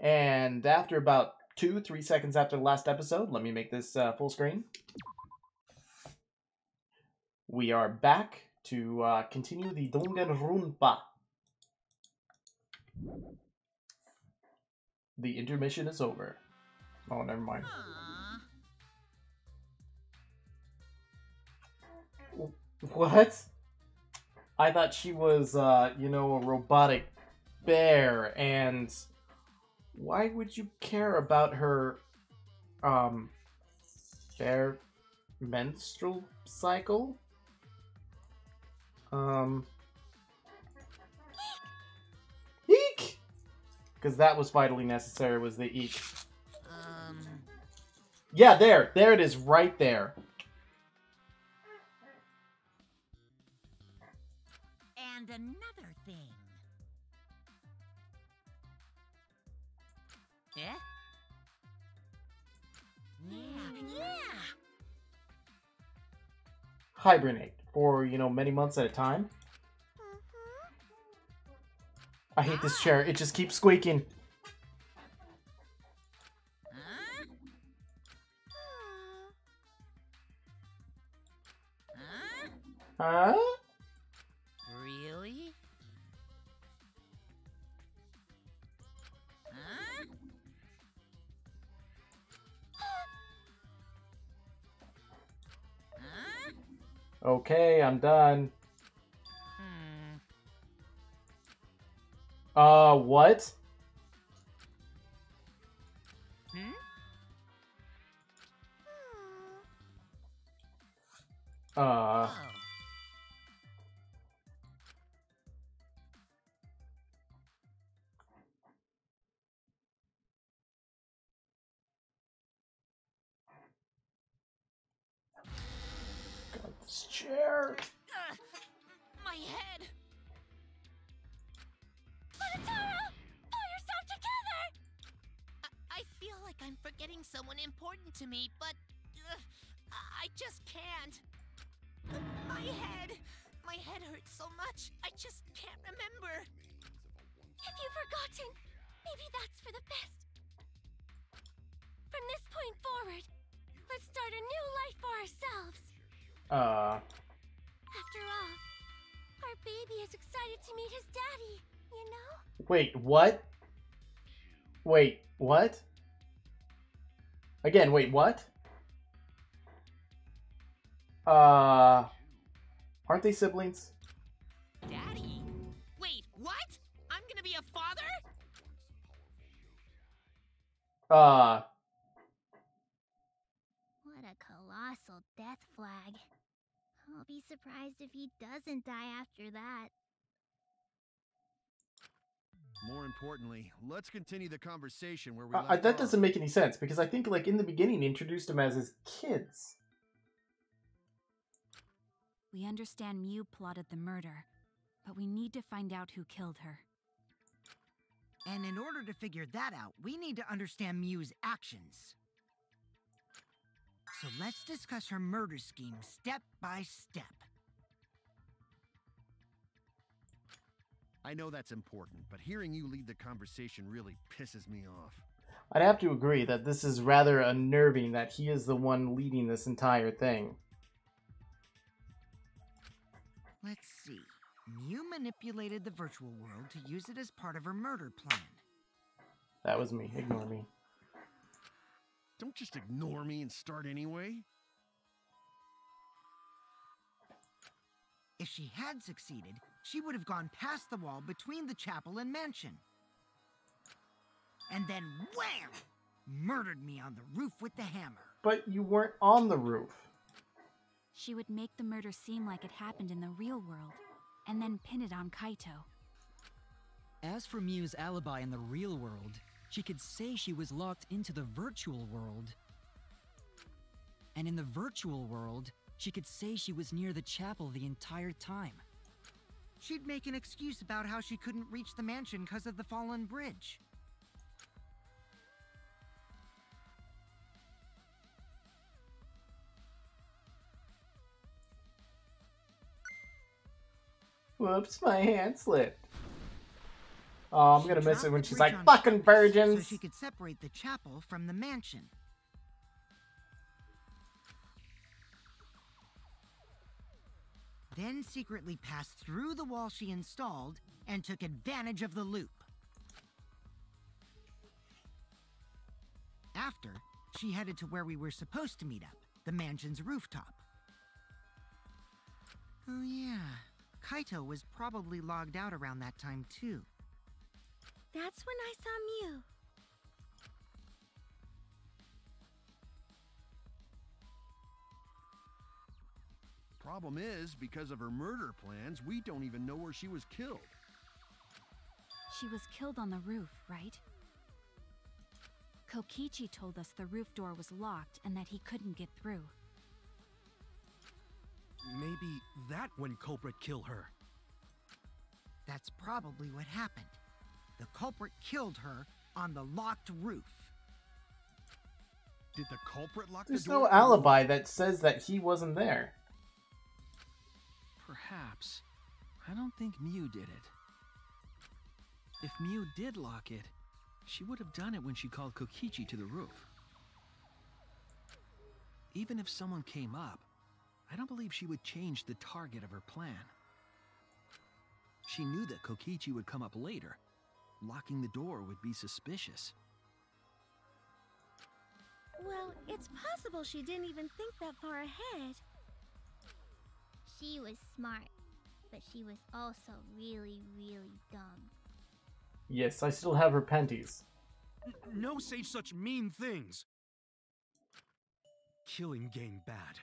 And after about 2-3 seconds after the last episode, let me make this full screen. We are back to continue the Danganronpa. The intermission is over. Oh, never mind. What? I thought she was, you know, a robotic bear, and why would you care about her, bear menstrual cycle? Eek! Because that was vitally necessary, was the eek. Yeah, there it is, right there. And another thing. Yeah? Yeah. Hibernate for, you know, many months at a time. I hate this chair. It just keeps squeaking. Huh? Really? Okay, I'm done. What? God, this chair. My head. Monotaro, pull yourself together. I feel like I'm forgetting someone important to me, but I just can't. My head hurts so much. I just can't remember. Have you forgotten? Maybe that's for the best. From this point forward, let's start a new life for ourselves. After all, our baby is excited to meet his daddy, you know? Wait, what? Wait, what? Again, wait, what? Aren't they siblings? Daddy? Wait, what? I'm gonna be a father? What a colossal death flag. I'll be surprised if he doesn't die after that. More importantly, let's continue the conversation where we left off. That doesn't make any sense, because I think, like, in the beginning, he introduced him as his kids. We understand Mew plotted the murder, but we need to find out who killed her. And in order to figure that out, we need to understand Mew's actions. So let's discuss her murder scheme step by step. I know that's important, but hearing you lead the conversation really pisses me off. I'd have to agree that this is rather unnerving that he is the one leading this entire thing. Let's see. Mew manipulated the virtual world to use it as part of her murder plan. That was me. Ignore me. Don't just ignore me and start anyway. If she had succeeded, she would have gone past the wall between the chapel and mansion. And then wham! Murdered me on the roof with the hammer. But you weren't on the roof. She would make the murder seem like it happened in the real world, and then pin it on Kaito. As for Mew's alibi in the real world, she could say she was locked into the virtual world. And in the virtual world, she could say she was near the chapel the entire time. She'd make an excuse about how she couldn't reach the mansion because of the fallen bridge. Whoops, my hand slipped. Oh, I'm She gonna miss dropped it when the she's bridge like, on fucking purpose virgins! So she could separate the chapel from the mansion. Then secretly passed through the wall she installed and took advantage of the loop. After, she headed to where we were supposed to meet up, the mansion's rooftop. Oh yeah, Kaito was probably logged out around that time too. That's when I saw Mew. Problem is, because of her murder plans, we don't even know where she was killed. She was killed on the roof, right? Kokichi told us the roof door was locked and that he couldn't get through. Maybe that when culprit kill her. That's probably what happened. The culprit killed her on the locked roof. Did the culprit lock There's the door? no alibi that says that he wasn't there. Perhaps. I don't think Mew did it. If Mew did lock it, she would have done it when she called Kokichi to the roof. Even if someone came up, I don't believe she would change the target of her plan. She knew that Kokichi would come up later. Locking the door would be suspicious. Well, it's possible she didn't even think that far ahead. She was smart, but she was also really, really dumb. Yes, I still have her panties. No say such mean things! Killing game bad,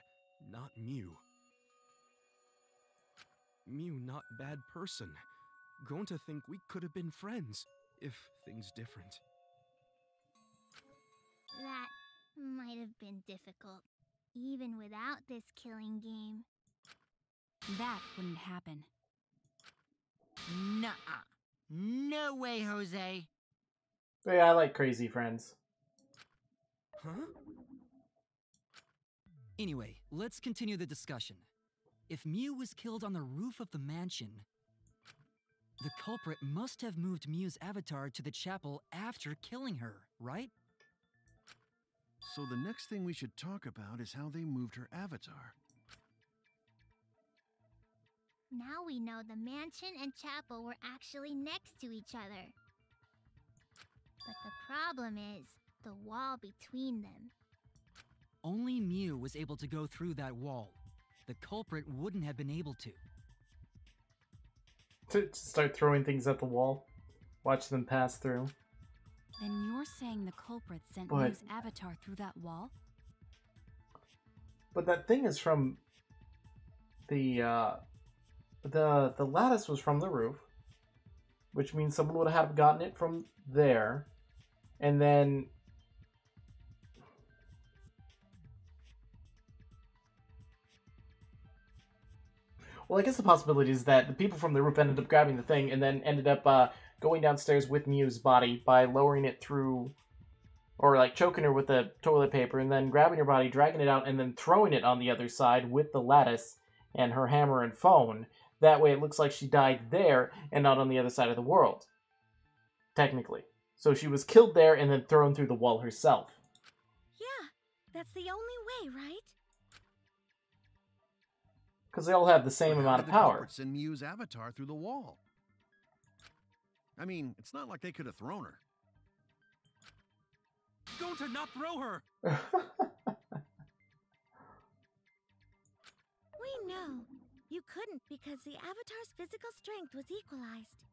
not Mew. Mew not bad person. Going to think we could have been friends, if things different. That might have been difficult, even without this killing game. That wouldn't happen. Nuh-uh. No way, Jose. Yeah, I like crazy friends. Huh? Anyway, let's continue the discussion. If Mew was killed on the roof of the mansion, the culprit must have moved Mew's avatar to the chapel after killing her, right? So the next thing we should talk about is how they moved her avatar. Now we know the mansion and chapel were actually next to each other. But the problem is the wall between them. Only Mew was able to go through that wall. The culprit wouldn't have been able to. To start throwing things at the wall. Watch them pass through. Then you're saying the culprit sent But- Mew's avatar through that wall? But that thing is from the lattice was from the roof, which means someone would have gotten it from there, and then well, I guess the possibility is that the people from the roof ended up grabbing the thing and then ended up going downstairs with Mew's body by lowering it through, or like choking her with the toilet paper, and then grabbing her body, dragging it out, and then throwing it on the other side with the lattice and her hammer and phone. That way it looks like she died there and not on the other side of the world. Technically. So she was killed there and then thrown through the wall herself. Yeah, that's the only way, right? Because they all have the same But how amount did of the power. culprit send Mew's avatar through the wall? I mean, it's not like they could have thrown her. Going to not throw her! We know. You couldn't because the Avatar's physical strength was equalized.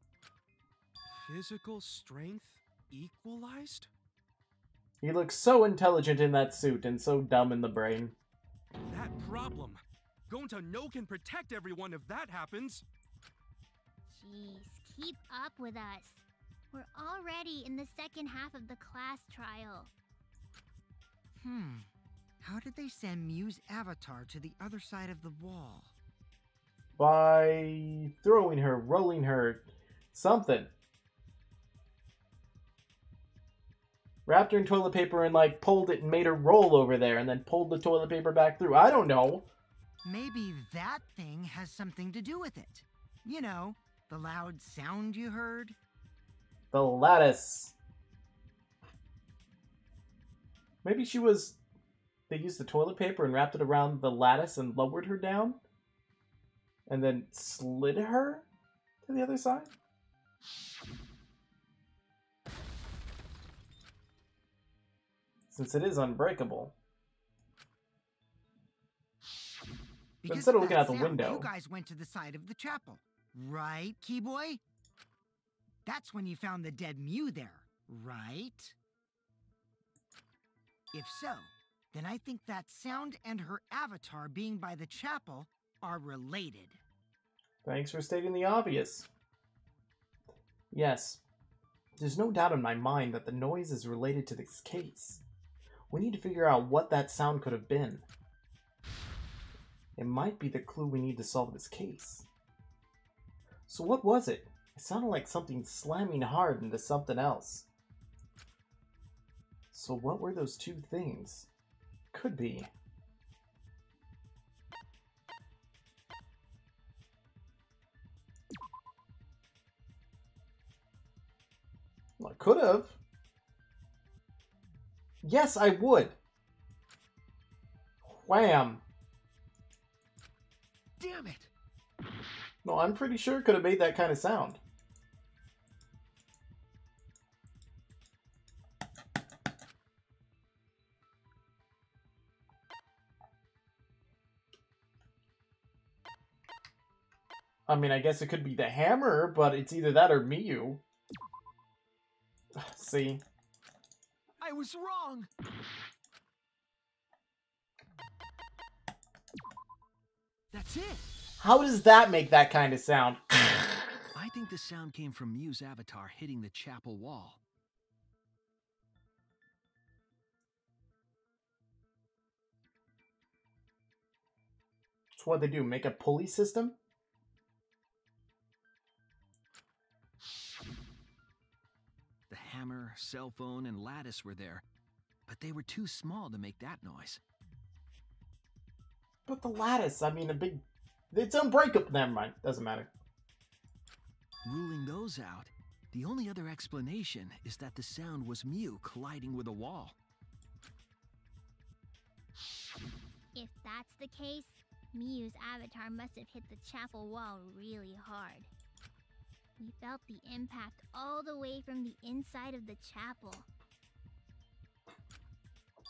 Physical strength equalized? He looks so intelligent in that suit and so dumb in the brain. That problem. Going to know can protect everyone if that happens. Jeez, keep up with us. We're already in the second half of the class trial. How did they send Mew's avatar to the other side of the wall? By throwing her, rolling her, something. Wrapped her in toilet paper and like pulled it and made her roll over there and then pulled the toilet paper back through. I don't know. Maybe that thing has something to do with it. You know, the loud sound you heard? The lattice. Maybe she was... They used the toilet paper and wrapped it around the lattice and lowered her down? And then slid her to the other side? Since it is unbreakable. Because Instead of of looking that out the sound, window. you guys went to the side of the chapel, right, Keyboy? That's when you found the dead Mew there, right? If so, then I think that sound and her avatar being by the chapel are related. Thanks for stating the obvious. Yes, there's no doubt in my mind that the noise is related to this case. We need to figure out what that sound could have been. It might be the clue we need to solve this case. So what was it? It sounded like something slamming hard into something else. So what were those two things? Could be. Well, I could have. Yes, I would. Wham. Damn it! No, I'm pretty sure it could have made that kind of sound. I mean, I guess it could be the hammer, but it's either that or Miyu. See? I was wrong! That's it! How does that make that kind of sound? I think the sound came from Mew's avatar hitting the chapel wall. That's what they do, make a pulley system? The hammer, cell phone, and lattice were there, but they were too small to make that noise. But the lattice, I mean, it's unbreakable. Never mind, doesn't matter. Ruling those out, the only other explanation is that the sound was Mew colliding with a wall. If that's the case, Miyu's avatar must have hit the chapel wall really hard. We felt the impact all the way from the inside of the chapel.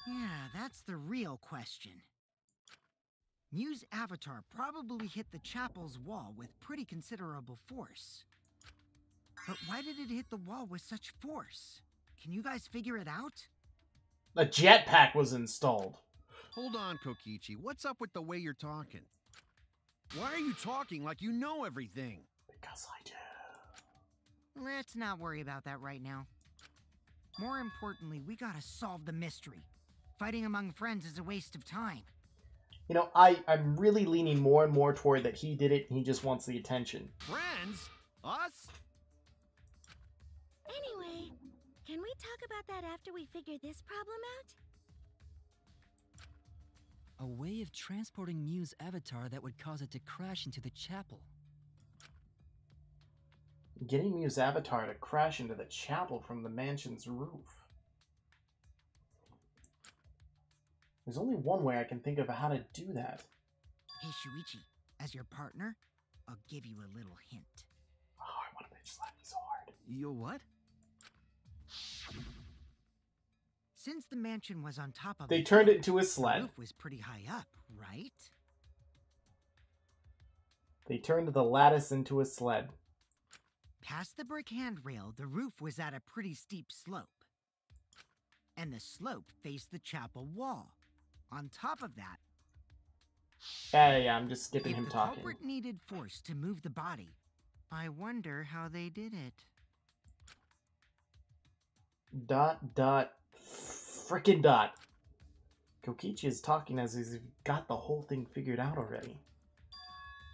Yeah, that's the real question. Mew's avatar probably hit the chapel's wall with pretty considerable force. But why did it hit the wall with such force? Can you guys figure it out? A jetpack was installed. Hold on, Kokichi. What's up with the way you're talking? Why are you talking like you know everything? Because I do. Let's not worry about that right now. More importantly, we gotta solve the mystery. Fighting among friends is a waste of time. You know, I'm really leaning more and more toward that he did it and he just wants the attention. Friends? Us? Anyway, can we talk about that after we figure this problem out? A way of transporting Mew's avatar that would cause it to crash into the chapel. Getting Mew's avatar to crash into the chapel from the mansion's roof. There's only one way I can think of how to do that. Hey, Shuichi, as your partner, I'll give you a little hint. Oh, I want to slap you so hard. You what? Since the mansion was on top of They turned it into a the sled. roof was pretty high up, right? They turned the lattice into a sled. Past the brick handrail, the roof was at a pretty steep slope. And the slope faced the chapel wall. On top of that, Yeah, I'm just skipping if him the talking. culprit needed force to move the body, I wonder how they did it. Frickin' dot. Kokichi is talking as if he's got the whole thing figured out already.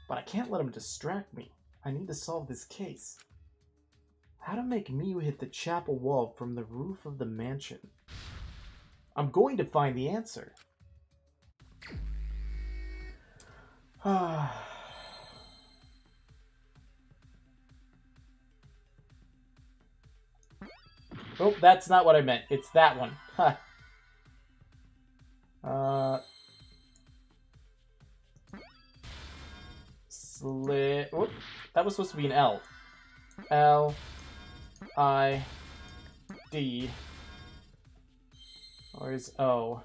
But I can't let him distract me. I need to solve this case. How to make Miyu hit the chapel wall from the roof of the mansion. I'm going to find the answer. Oh, that's not what I meant. It's that one. Ha. Whoop. That was supposed to be an L. L. I. D. Or is O?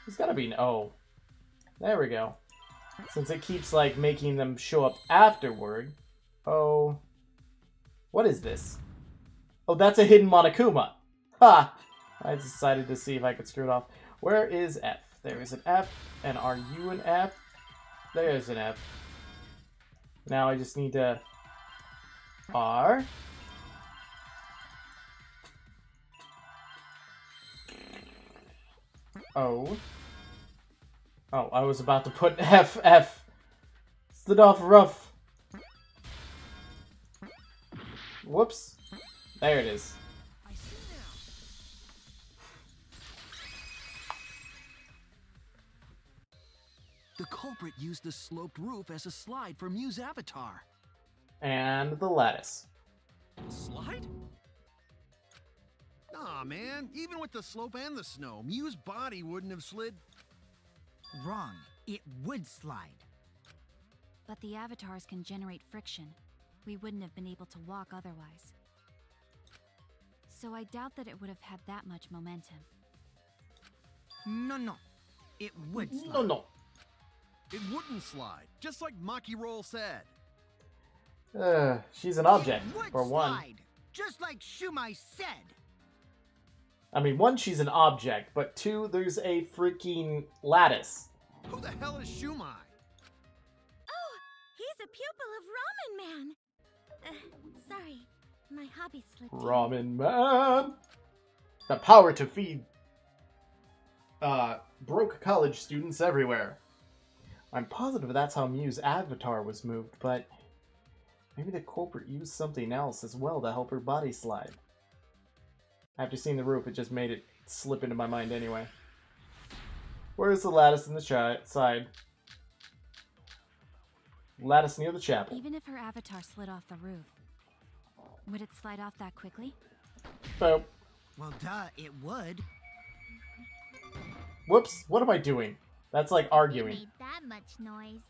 It's gotta be an O. There we go. Since it keeps, like, making them show up afterward. O. What is this? Oh, that's a hidden Monokuma. Ha! I decided to see if I could screw it off. Where is F? There is an F. And are you an F? There's an F. Now I just need to... R. O. Oh, I was about to put F. Slid off rough. Whoops. There it is. I see now. The culprit used the sloped roof as a slide for Mew's avatar. And the lattice. Slide? Aw, man. Even with the slope and the snow, Mew's body wouldn't have slid. Wrong. It would slide. But the avatars can generate friction. We wouldn't have been able to walk otherwise. So I doubt that it would have had that much momentum. No. It would slide. No. It wouldn't slide, just like Maki Roll said. She's an object, It would for one. slide, just like Shumai said. I mean, one, she's an object, but two, there's a freaking lattice. Who the hell is Shumai? Oh, he's a pupil of Ramen Man. Sorry, my hobby slipped in. Ramen Man! The power to feed, broke college students everywhere. I'm positive that's how Mew's avatar was moved, but maybe the culprit used something else as well to help her body slide. After seeing the roof, it just made it slip into my mind anyway. Where's the lattice in the side? Lattice near the chapel. Even if her avatar slid off the roof, would it slide off that quickly? Boop. Well, duh, it would. Whoops, what am I doing? That's like arguing. Made that much noise.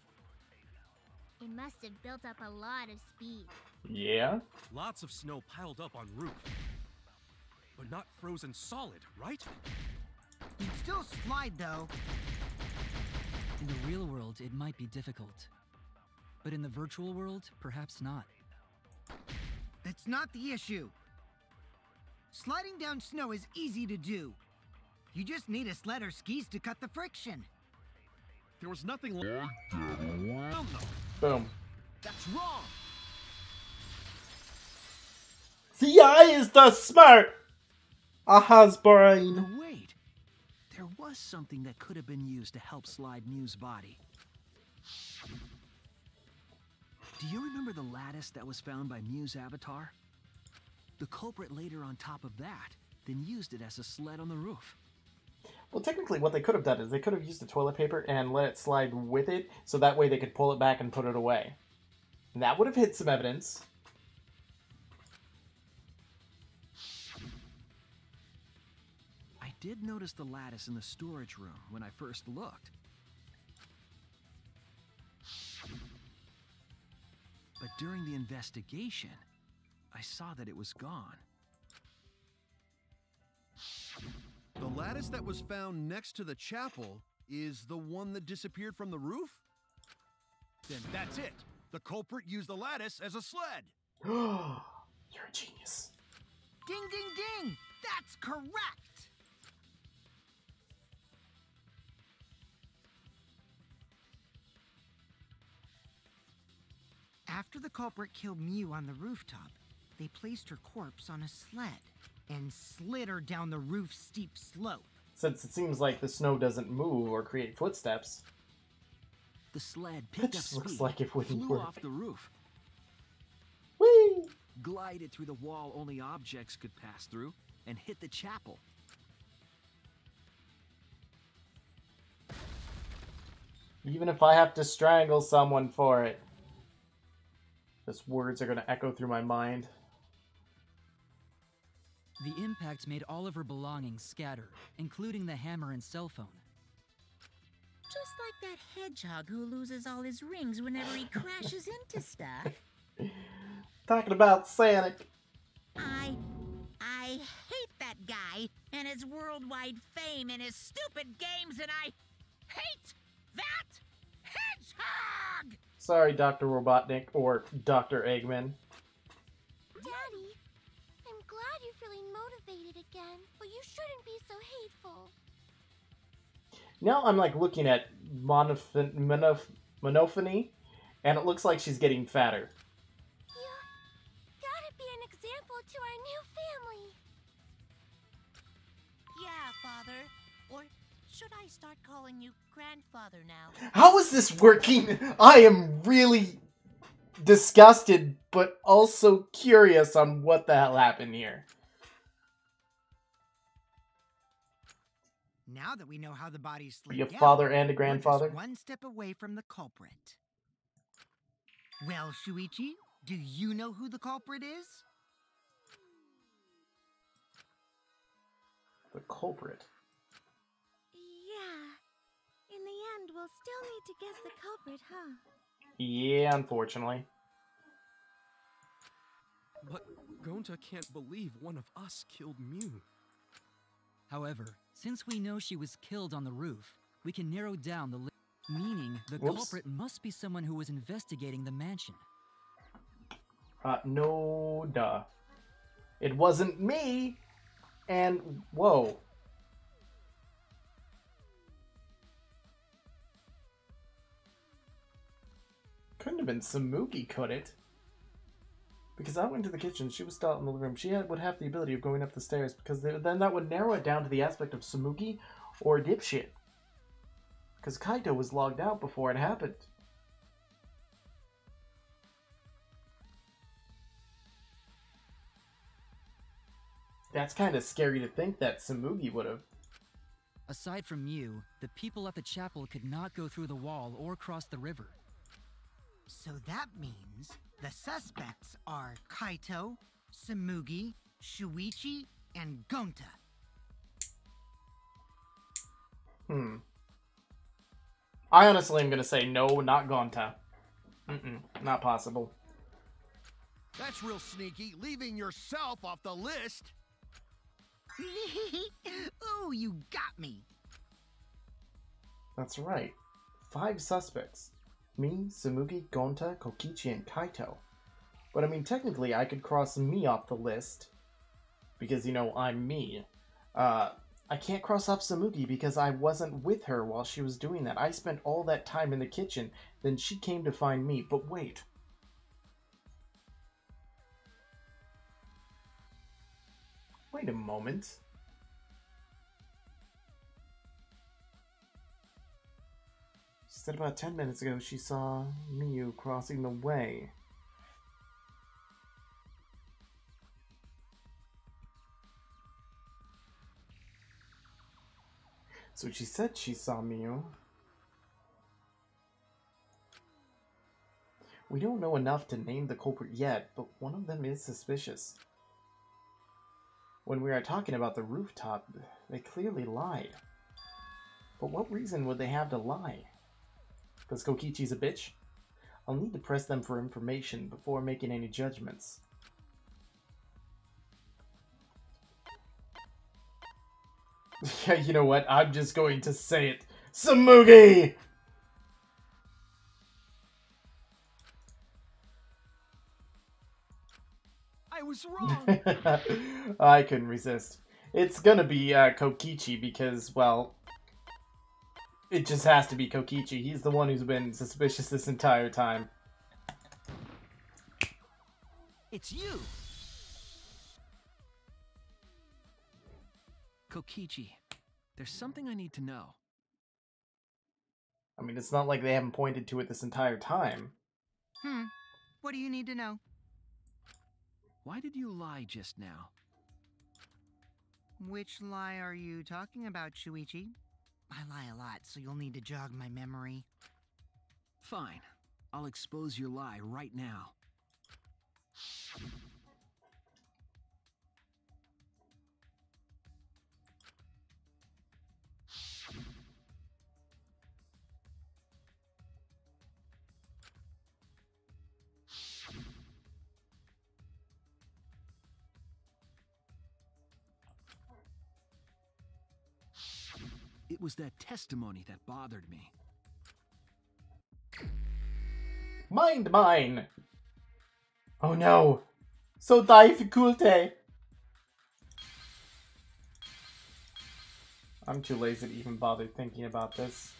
It must have built up a lot of speed. Yeah? Lots of snow piled up on roof. But not frozen solid, right? You'd still slide, though. In the real world, it might be difficult. But in the virtual world, perhaps not. That's not the issue. Sliding down snow is easy to do. You just need a sled or skis to cut the friction. There was nothing like that. Boom. That's wrong. The eye is the smart! Aha's brain. No, wait. There was something that could have been used to help slide Mew's body. Do you remember the lattice that was found by Mew's avatar? The culprit laid her on top of that, then used it as a sled on the roof. Well, technically what they could have done is they could have used the toilet paper and let it slide with it, so that way they could pull it back and put it away. And that would have hid some evidence. I did notice the lattice in the storage room when I first looked. But during the investigation, I saw that it was gone. The lattice that was found next to the chapel is the one that disappeared from the roof? Then that's it. The culprit used the lattice as a sled. You're a genius. Ding, ding, ding! That's correct! After the culprit killed Mew on the rooftop, they placed her corpse on a sled and slid her down the roof's steep slope. Since it seems like the snow doesn't move or create footsteps. The sled That picked up just looks speed, like it wouldn't flew work. off the roof, Whee! glided through the wall only objects could pass through, and hit the chapel. Even if I have to strangle someone for it. Just words are going to echo through my mind. The impact made all of her belongings scatter, including the hammer and cell phone. Just like that hedgehog who loses all his rings whenever he crashes into stuff. Talking about Sonic. I hate that guy and his worldwide fame and his stupid games, and I hate that hedgehog! Sorry, Dr. Robotnik or Dr. Eggman. Daddy, I'm glad you're feeling motivated again, but you shouldn't be so hateful. Now I'm like looking at Monophony, and it looks like she's getting fatter. You gotta be an example to our new family. Yeah, Father. Or should I start calling you Grandfather now? How is this working? I am really disgusted, but also curious on what the hell happened here. Now that we know how the bodies Be slid a down, father and a we're grandfather. just one step away from the culprit. Well, Shuichi, do you know who the culprit is? The culprit. Yeah. In the end, we'll still need to guess the culprit, huh? Yeah, unfortunately. But Gonta can't believe one of us killed Mew. However, since we know she was killed on the roof, we can narrow down the list, meaning the Whoops. culprit must be someone who was investigating the mansion. No, duh. It wasn't me! And, whoa. Couldn't have been Samuki, could it? Because I went to the kitchen, she was still out in the living room. She would have the ability of going up the stairs, because then that would narrow it down to the aspect of Samuki or Dipshit. Because Kaito was logged out before it happened. That's kind of scary to think that Samugi would have. Aside from Mew, the people at the chapel could not go through the wall or cross the river. So that means the suspects are Kaito, Samugi, Shuichi, and Gonta. I honestly am going to say no, not Gonta. Not possible. That's real sneaky, leaving yourself off the list. Ooh, you got me. That's right. 5 suspects. Me, Samugi, Gonta, Kokichi, and Kaito. But I mean, technically, I could cross me off the list. Because, you know, I'm me. I can't cross off Samugi because I wasn't with her while she was doing that. I spent all that time in the kitchen. Then she came to find me. But wait. Wait a moment. She said about 10 minutes ago she saw Miyu crossing the way. So she said she saw Miyu. We don't know enough to name the culprit yet, but one of them is suspicious. When we are talking about the rooftop, they clearly lied. But what reason would they have to lie? Because Kokichi's a bitch? I'll need to press them for information before making any judgments. Yeah, you know what? I'm just going to say it. Samugi! I was wrong. I couldn't resist. It's gonna be Kokichi because, well, it just has to be Kokichi. He's the one who's been suspicious this entire time. It's you! Kokichi, there's something I need to know. I mean, it's not like they haven't pointed to it this entire time. What do you need to know? Why did you lie just now? Which lie are you talking about, Shuichi? I lie a lot, so you'll need to jog my memory. Fine. I'll expose your lie right now. It was that testimony that bothered me. Mind mine! Oh no! So difficult! I'm too lazy to even bother thinking about this.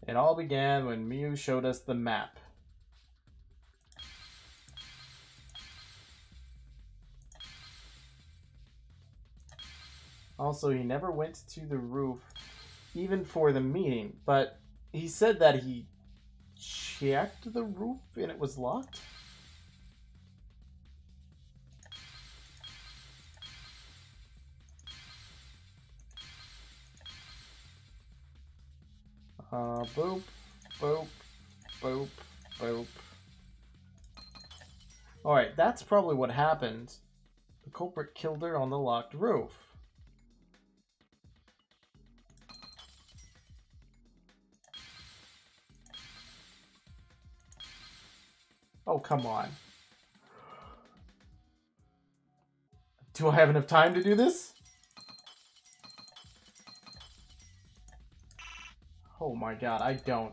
It all began when Mew showed us the map. Also, he never went to the roof, even for the meeting, but he said that he checked the roof and it was locked? Boop, boop, boop, boop. Alright, that's probably what happened. The culprit killed her on the locked roof. Oh, come on. Do I have enough time to do this? Oh my god, I don't.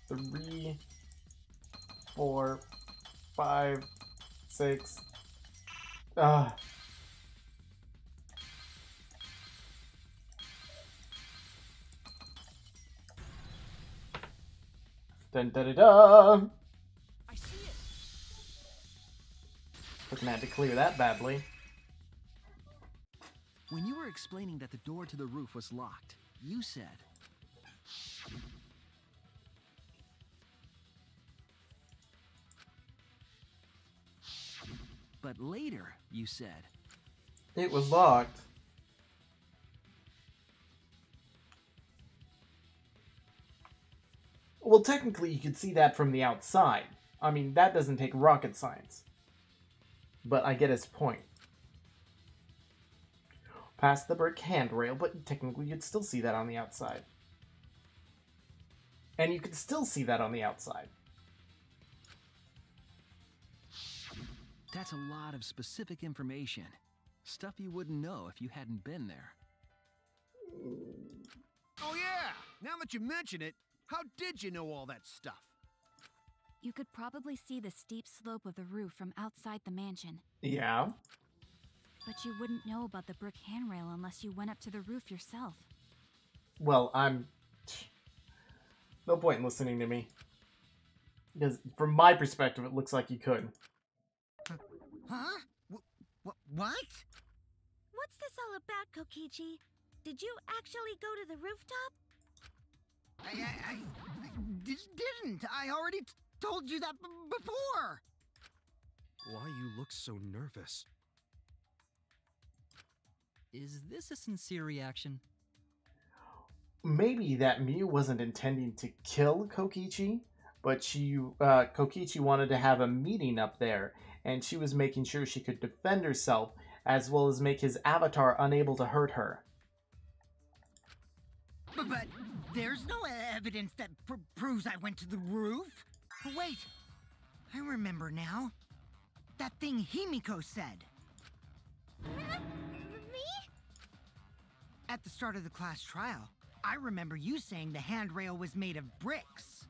3, 4, 5, 6. Ugh. Dun da da da! I see it. Looking at to clear that badly. When you were explaining that the door to the roof was locked, you said... But later, you said... It was locked. Well, technically, you could see that from the outside. I mean, that doesn't take rocket science. But I get his point. Past the brick handrail, but technically you'd still see that on the outside. And you could still see that on the outside. That's a lot of specific information. Stuff you wouldn't know if you hadn't been there. Oh yeah! Now that you mention it, how did you know all that stuff? You could probably see the steep slope of the roof from outside the mansion. Yeah. But you wouldn't know about the brick handrail unless you went up to the roof yourself. Well, no point in listening to me. Because from my perspective, it looks like you could. Huh? What? What's this all about, Kokichi? Did you actually go to the rooftop? I didn't. I already told you that before. Why you look so nervous? Is this a sincere reaction? Maybe that Mew wasn't intending to kill Kokichi, but Kokichi wanted to have a meeting up there, and she was making sure she could defend herself, as well as make his avatar unable to hurt her. But there's no evidence that proves I went to the roof. Oh, wait, I remember now. That thing Himiko said. Me? At the start of the class trial, I remember you saying the handrail was made of bricks.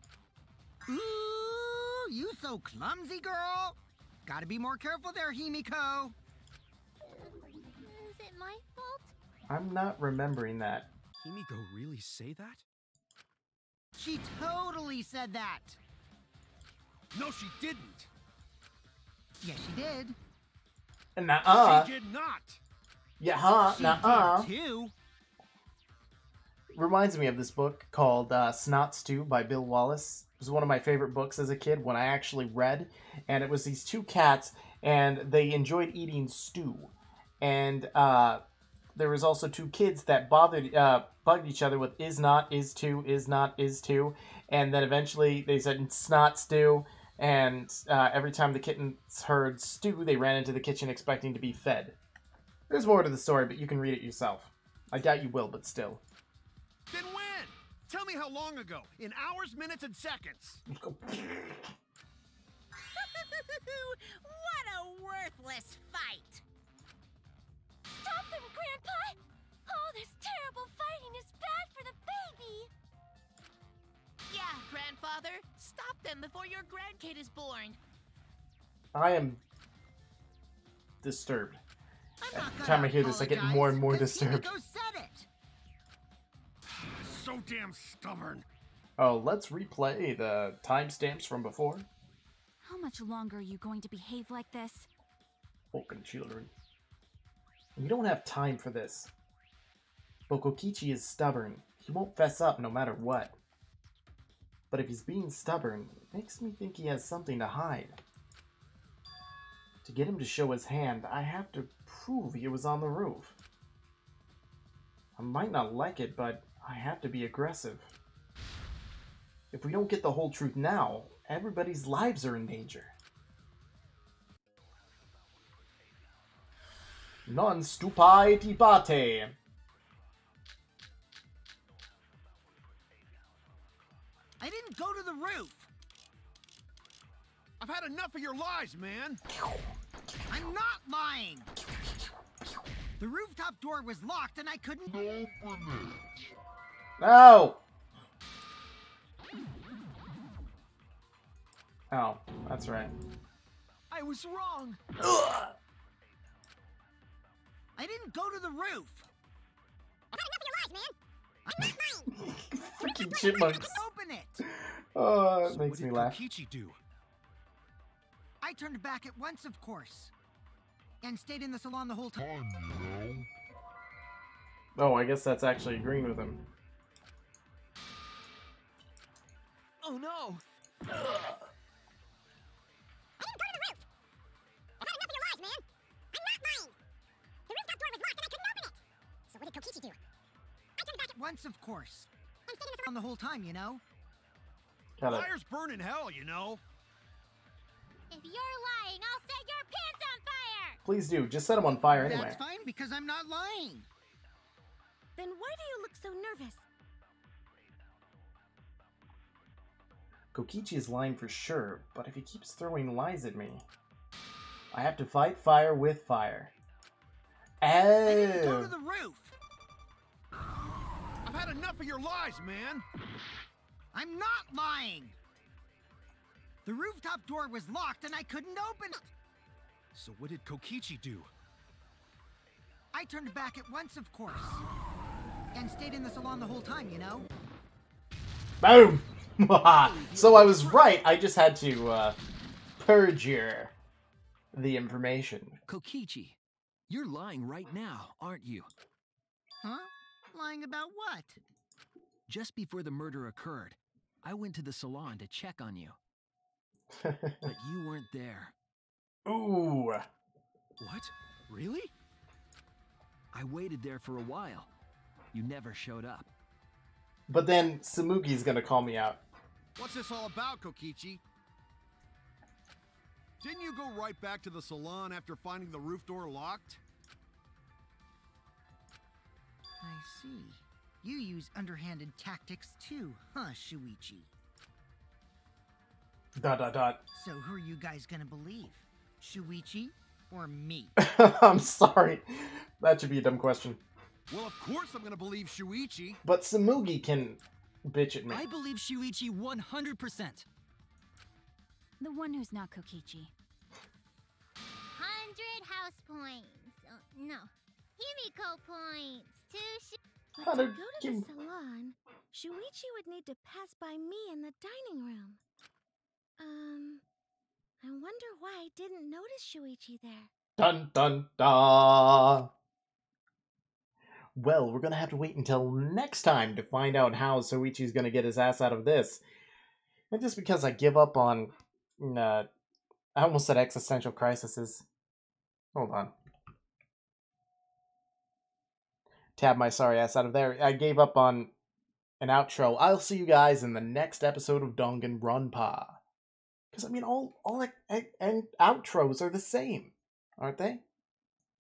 Ooh, you so clumsy, girl. Gotta be more careful there, Himiko. Is it my fault? I'm not remembering that. Himiko really say that? She totally said that. No, she didn't. Yes, she did. Nuh-uh. She did not. Yeah, huh? She Nuh-uh. did too. reminds me of this book called Snot Stew by Bill Wallace. It was one of my favorite books as a kid when I actually read. And it was these two cats, and they enjoyed eating stew. And there was also two kids that bugged each other with is not, is to, is not, is to. And then eventually they said snot stew. And every time the kittens heard stew, they ran into the kitchen expecting to be fed. There's more to the story, but you can read it yourself. I doubt you will, but still. Then when? Tell me how long ago. In hours, minutes, and seconds. What a worthless fight! Stop them, Grandpa! All this terrible fighting is bad for the baby! Yeah, Grandfather. Stop them before your grandkid is born. I am disturbed. I'm not Every time I hear this, I get more and more disturbed. Himiko said it. So damn stubborn. Oh, let's replay the timestamps from before. How much longer are you going to behave like this? Fucking children. We don't have time for this. But Kokichi is stubborn. He won't fess up no matter what. But if he's being stubborn, it makes me think he has something to hide. To get him to show his hand, I have to prove he was on the roof. I might not like it, but I have to be aggressive. If we don't get the whole truth now, everybody's lives are in danger. Non stupai tibate. I didn't go to the roof. I've had enough of your lies, man. I'm not lying. The rooftop door was locked and I couldn't open it. No! Oh, that's right. I was wrong. I didn't go to the roof. I've had enough of your lies, man! I'm not lying! Freaking chipmunks. Open it. Oh, it So makes what me did laugh. Kokichi do? I turned back at once, of course. And stayed in the salon the whole time. Oh, I guess that's actually agreeing with him. Oh no! I didn't go to the roof! I've had enough of your lies, man! I'm not lying! The rooftop door was locked and I couldn't open it! So what did Kokichi do? I turned back at Once, of course. and stayed in the On the whole time, you know? Got it. Liars burn in hell, you know. If you're lying, I'll set your pants on fire! Please do. Just set him on fire anyway. That's fine because I'm not lying. Then why do you look so nervous? Kokichi is lying for sure, but if he keeps throwing lies at me, I have to fight fire with fire. I didn't go Oh. to the roof. I've had enough of your lies, man. I'm not lying. The rooftop door was locked and I couldn't open it. So what did Kokichi do? I turned back at once, of course. And stayed in the salon the whole time, you know? Boom! So I was right. I just had to perjure the information. Kokichi, you're lying right now, aren't you? Huh? Lying about what? Just before the murder occurred, I went to the salon to check on you. But you weren't there. Ooh. What? Really? I waited there for a while. You never showed up. But then Samugi's gonna call me out. What's this all about, Kokichi? Didn't you go right back to the salon after finding the roof door locked? I see. You use underhanded tactics too, huh, Shuichi? ... So who are you guys gonna believe? Shuichi or me? I'm sorry. That should be a dumb question. Well, of course I'm gonna believe Shuichi. But Samugi can bitch at me. I believe Shuichi 100%. The one who's not Kokichi. 100 house points. No, Himiko points. But How to did go to Kim- the salon, Shuichi would need to pass by me in the dining room. I wonder why I didn't notice Shuichi there. Dun dun da. well, we're going to have to wait until next time to find out how Soichi's going to get his ass out of this. And just because I give up on... I almost said existential crises. Hold on. Tab my sorry ass out of there. I gave up on an outro. I'll see you guys in the next episode of Danganronpa. Because, I mean, all and outros are the same, aren't they?